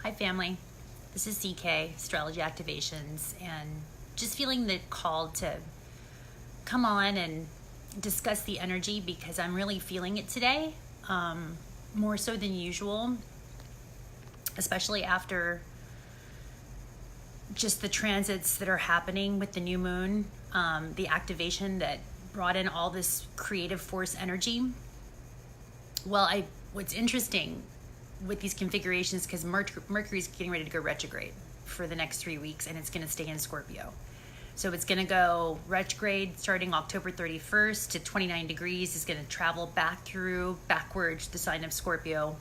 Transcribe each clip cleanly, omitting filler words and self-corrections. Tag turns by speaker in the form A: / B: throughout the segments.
A: Hi family, this is CK, Astrology Activations, and just feeling the call to come on and discuss the energy because I'm really feeling it today, more so than usual, especially after just the transits that are happening with the new moon, the activation that brought in all this creative force energy. Well, what's interesting with these configurations, because Mercury's getting ready to go retrograde for the next 3 weeks, and it's going to stay in Scorpio. So it's going to go retrograde starting October 31st to 29 degrees. It's going to travel backwards the sign of Scorpio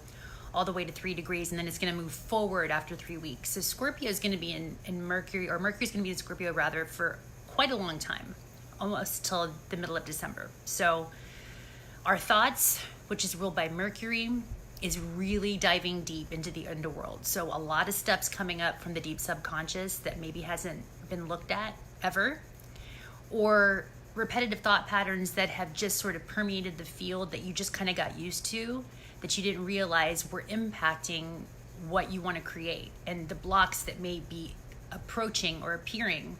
A: all the way to 3 degrees, and then it's going to move forward after 3 weeks. So Scorpio is going to be in Mercury, or Mercury's going to be in Scorpio rather, for quite a long time, almost till the middle of December. So our thoughts, which is ruled by Mercury, is really diving deep into the underworld. So a lot of steps coming up from the deep subconscious that maybe hasn't been looked at ever, or repetitive thought patterns that have just sort of permeated the field that you just kind of got used to, that you didn't realize were impacting what you want to create, and the blocks that may be approaching or appearing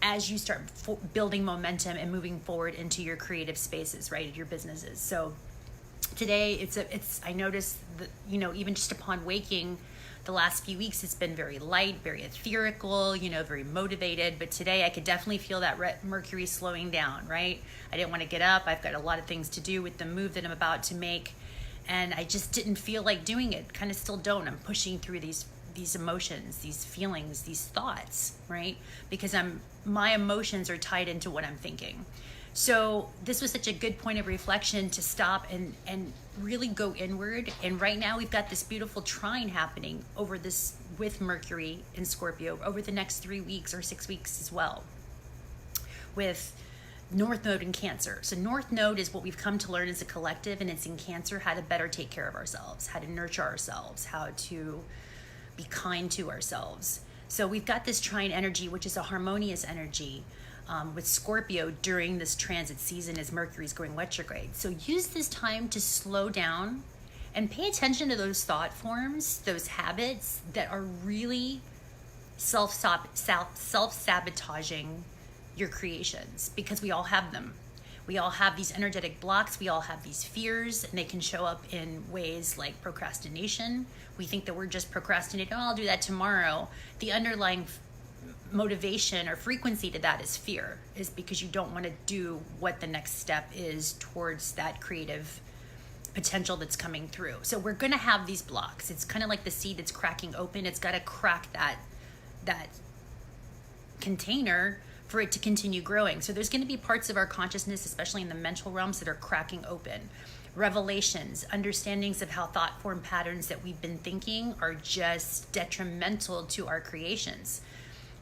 A: as you start building momentum and moving forward into your creative spaces, right, your businesses. So today I noticed that, even just upon waking the last few weeks, it's been very light, very ethereal, very motivated. But today I could definitely feel that Mercury slowing down, right? I didn't want to get up. I've got a lot of things to do with the move that I'm about to make, and I just didn't feel like doing it. Kind of still don't. I'm pushing through these emotions, these feelings, these thoughts, right? Because my emotions are tied into what I'm thinking. So this was such a good point of reflection to stop and really go inward. And right now we've got this beautiful trine happening over this with Mercury in Scorpio over the next 3 weeks or 6 weeks as well, with North Node in Cancer. So North Node is what we've come to learn as a collective, and it's in Cancer, how to better take care of ourselves, how to nurture ourselves, how to be kind to ourselves. So we've got this trine energy, which is a harmonious energy, with Scorpio during this transit season as Mercury's going retrograde. So use this time to slow down and pay attention to those thought forms, those habits that are really self-sabotaging your creations, because we all have them. We all have these energetic blocks. We all have these fears, and they can show up in ways like procrastination. We think that we're just procrastinating. Oh, I'll do that tomorrow. The underlying motivation or frequency to that is fear, is because you don't want to do what the next step is towards that creative potential that's coming through. So we're going to have these blocks. It's kind of like the seed that's cracking open. It's got to crack that container for it to continue growing. So there's going to be parts of our consciousness, especially in the mental realms, that are cracking open. Revelations, understandings of how thought form patterns that we've been thinking are just detrimental to our creations.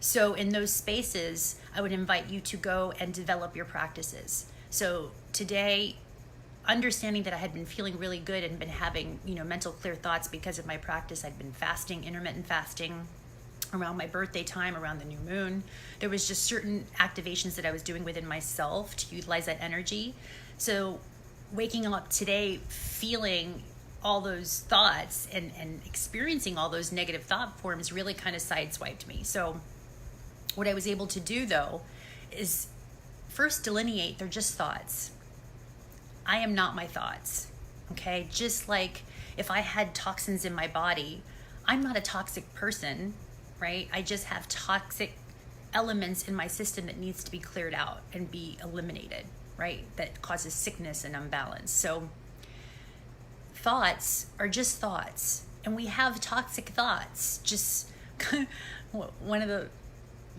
A: So in those spaces, I would invite you to go and develop your practices. So today, understanding that I had been feeling really good and been having, mental clear thoughts because of my practice. I'd been fasting, intermittent fasting, around my birthday time, around the new moon. There was just certain activations that I was doing within myself to utilize that energy. So waking up today, feeling all those thoughts and experiencing all those negative thought forms really kind of sideswiped me. So what I was able to do, though, is first delineate they're just thoughts. I am not my thoughts, okay? Just like if I had toxins in my body, I'm not a toxic person, right? I just have toxic elements in my system that needs to be cleared out and be eliminated, right? That causes sickness and imbalance. So thoughts are just thoughts, and we have toxic thoughts. Just one of the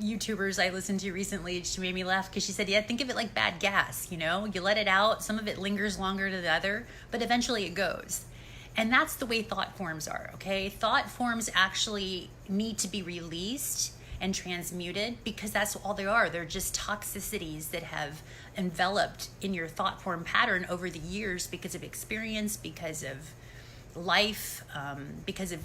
A: YouTubers I listened to recently, she made me laugh because she said, yeah, think of it like bad gas, you let it out, some of it lingers longer than the other, but eventually it goes. And that's the way thought forms are, okay? Thought forms actually need to be released and transmuted, because that's all they are. They're just toxicities that have enveloped in your thought form pattern over the years because of experience, because of life, because of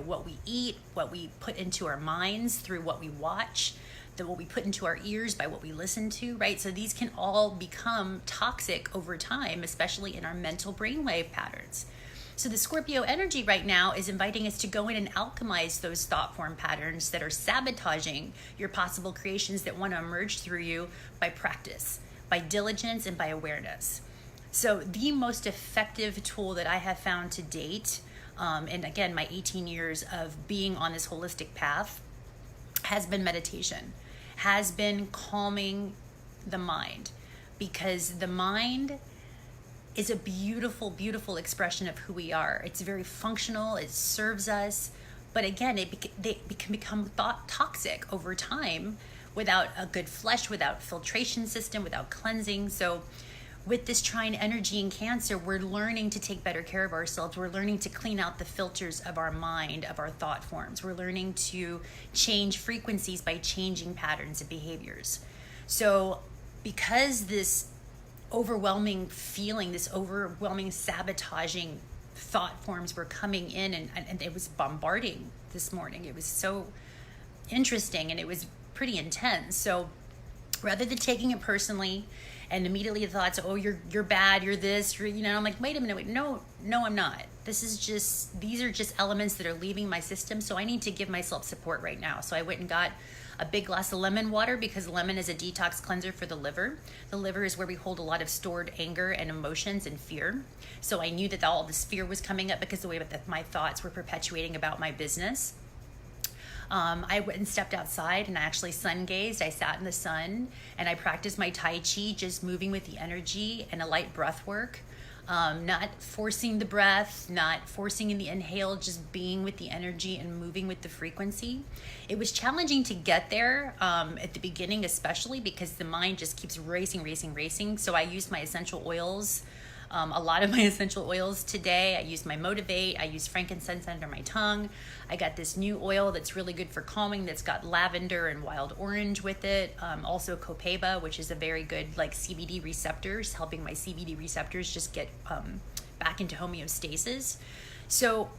A: what we eat, what we put into our minds through what we watch, what we put into our ears by what we listen to, right? So these can all become toxic over time, especially in our mental brainwave patterns. So the Scorpio energy right now is inviting us to go in and alchemize those thought form patterns that are sabotaging your possible creations that want to emerge through you by practice, by diligence, and by awareness. So the most effective tool that I have found to date, and again, my 18 years of being on this holistic path, has been meditation, has been calming the mind, because the mind is a beautiful, beautiful expression of who we are. It's very functional, it serves us, but again, they can become toxic over time without a good flush, without filtration system, without cleansing. So with this trine energy in Cancer, we're learning to take better care of ourselves. We're learning to clean out the filters of our mind, of our thought forms. We're learning to change frequencies by changing patterns and behaviors. So because this overwhelming feeling, this overwhelming sabotaging thought forms were coming in, and it was bombarding this morning. It was so interesting, and it was pretty intense. So rather than taking it personally and immediately the thoughts, oh, you're bad, you're this, I'm like, wait a minute, no, I'm not. These are just elements that are leaving my system, so I need to give myself support right now. So I went and got a big glass of lemon water, because lemon is a detox cleanser for the liver. The liver is where we hold a lot of stored anger and emotions and fear. So I knew that all this fear was coming up because the way that my thoughts were perpetuating about my business. I went and stepped outside, and I actually sun gazed. I sat in the sun and I practiced my Tai Chi, just moving with the energy and a light breath work. Not forcing the breath, not forcing in the inhale, just being with the energy and moving with the frequency. It was challenging to get there at the beginning, especially because the mind just keeps racing. So I used my essential oils, a lot of my essential oils today. I used my Motivate. I used frankincense under my tongue. I got this new oil that's really good for calming, that's got lavender and wild orange with it. Also copaiba, which is a very good like CBD receptors, helping my CBD receptors just get back into homeostasis. So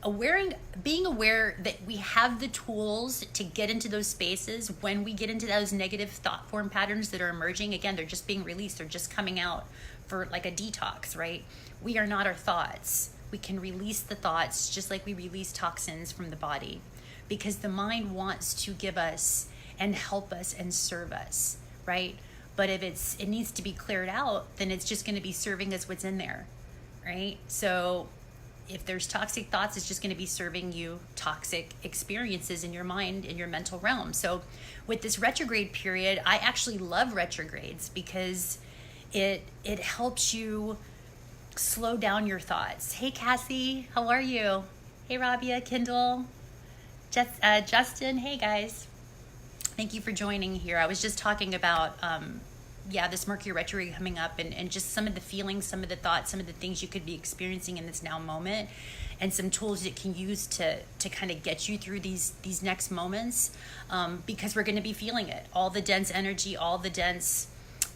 A: being aware that we have the tools to get into those spaces when we get into those negative thought form patterns that are emerging. Again, they're just being released. They're just coming out for like a detox, right? We are not our thoughts. We can release the thoughts just like we release toxins from the body, because the mind wants to give us and help us and serve us, right? But if it needs to be cleared out, then it's just going to be serving us what's in there, right? So if there's toxic thoughts, it's just going to be serving you toxic experiences in your mind, in your mental realm. So with this retrograde period, I actually love retrogrades because it helps you slow down your thoughts. Hey, Cassie, how are you? Hey, Rabia, Kendall, Justin. Hey, guys. Thank you for joining here. I was just talking about, this Mercury retrograde coming up, and just some of the feelings, some of the thoughts, some of the things you could be experiencing in this now moment, and some tools that can use to kind of get you through these next moments, because we're going to be feeling it. All the dense energy, all the dense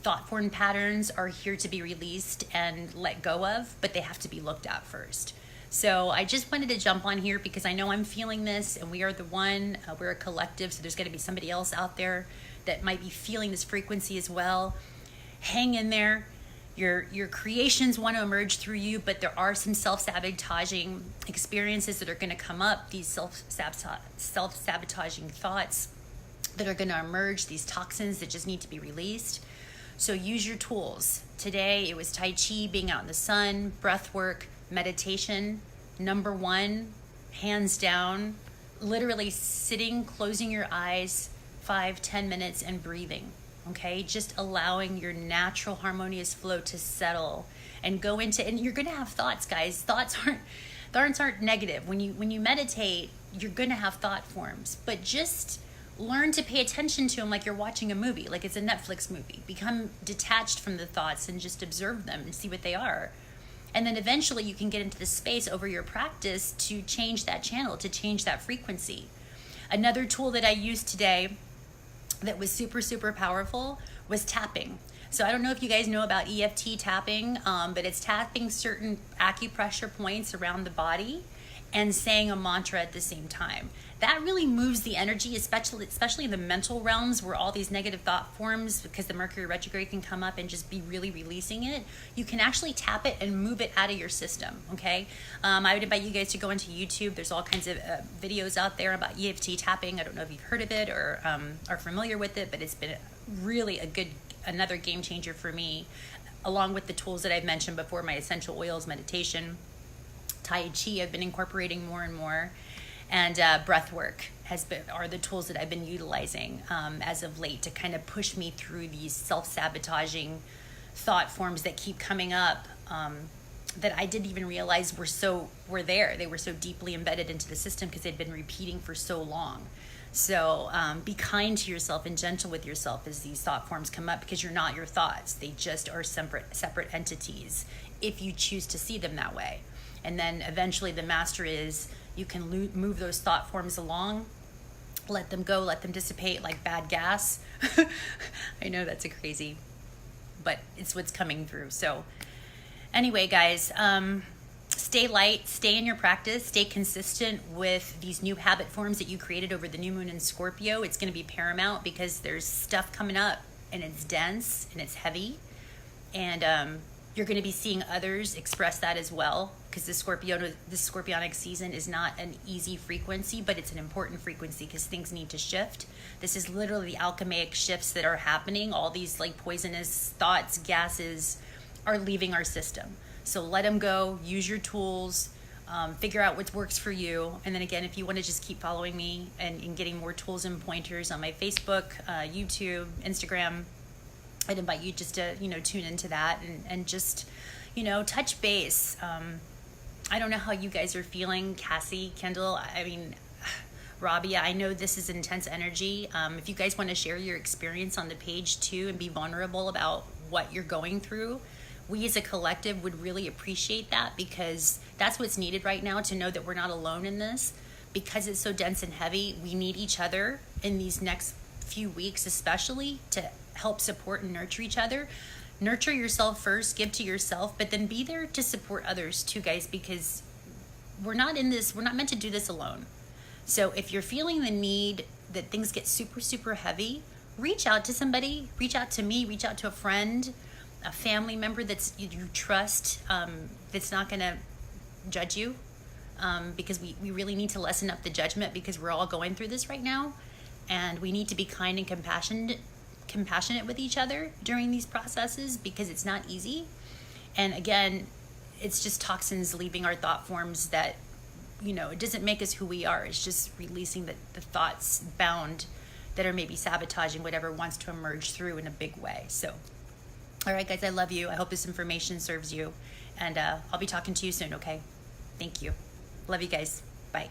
A: thought form patterns are here to be released and let go of, but they have to be looked at first. So I just wanted to jump on here because I know I'm feeling this, and we are we're a collective, so there's going to be somebody else out there that might be feeling this frequency as well. Hang in there. Your creations want to emerge through you, but there are some self-sabotaging experiences that are going to come up, these self-sabotaging thoughts that are going to emerge, these toxins that just need to be released. So use your tools. Today it was Tai Chi, being out in the sun, breath work, meditation. Number one, hands down, literally sitting, closing your eyes 5-10 minutes and breathing. Okay, just allowing your natural harmonious flow to settle and go into, and you're gonna have thoughts, guys. Thoughts aren't negative. When you meditate, you're gonna have thought forms, but just learn to pay attention to them like you're watching a movie, like it's a Netflix movie. Become detached from the thoughts and just observe them and see what they are. And then eventually you can get into the space over your practice to change that channel, to change that frequency. Another tool that I used today that was super, super powerful was tapping. So I don't know if you guys know about EFT tapping, but it's tapping certain acupressure points around the body and saying a mantra at the same time. That really moves the energy, especially in the mental realms where all these negative thought forms, because the Mercury retrograde can come up and just be really releasing it. You can actually tap it and move it out of your system, okay? I would invite you guys to go into YouTube. There's all kinds of videos out there about EFT tapping. I don't know if you've heard of it or are familiar with it, but it's been really another game changer for me, along with the tools that I've mentioned before, my essential oils, meditation, Tai Chi I've been incorporating more and more, and breath work are the tools that I've been utilizing as of late to kind of push me through these self-sabotaging thought forms that keep coming up that I didn't even realize were there. They were so deeply embedded into the system because they'd been repeating for so long. So be kind to yourself and gentle with yourself as these thought forms come up, because you're not your thoughts. They just are separate entities if you choose to see them that way. And then eventually the master is, you can move those thought forms along, let them go, let them dissipate like bad gas. I know that's crazy, but it's what's coming through. So anyway, guys, stay light, stay in your practice, stay consistent with these new habit forms that you created over the new moon in Scorpio. It's going to be paramount because there's stuff coming up and it's dense and it's heavy. And you're going to be seeing others express that as well, because this Scorpionic season is not an easy frequency, but it's an important frequency because things need to shift. This is literally the alchemic shifts that are happening. All these like poisonous thoughts, gases are leaving our system. So let them go, use your tools, figure out what works for you. And then again, if you want to just keep following me and getting more tools and pointers on my Facebook, YouTube, Instagram, I'd invite you just to, tune into that and just, touch base. I don't know how you guys are feeling, Cassie, Kendall. I mean, Robbie, I know this is intense energy. If you guys want to share your experience on the page too and be vulnerable about what you're going through, we as a collective would really appreciate that, because that's what's needed right now, to know that we're not alone in this. Because it's so dense and heavy, we need each other in these next few weeks, especially to help support and nurture each other. Nurture yourself first, give to yourself, but then be there to support others too, guys, because we're not meant to do this alone. So if you're feeling the need that things get super, super heavy, reach out to somebody, reach out to me, reach out to a friend, a family member that you trust, that's not going to judge you, because we really need to lessen up the judgment, because we're all going through this right now, and we need to be kind and compassionate with each other during these processes, because it's not easy. And again, it's just toxins leaving our thought forms that, it doesn't make us who we are. It's just releasing the thoughts bound that are maybe sabotaging whatever wants to emerge through in a big way. So, all right, guys, I love you. I hope this information serves you. And I'll be talking to you soon, okay? Thank you. Love you guys. Bye.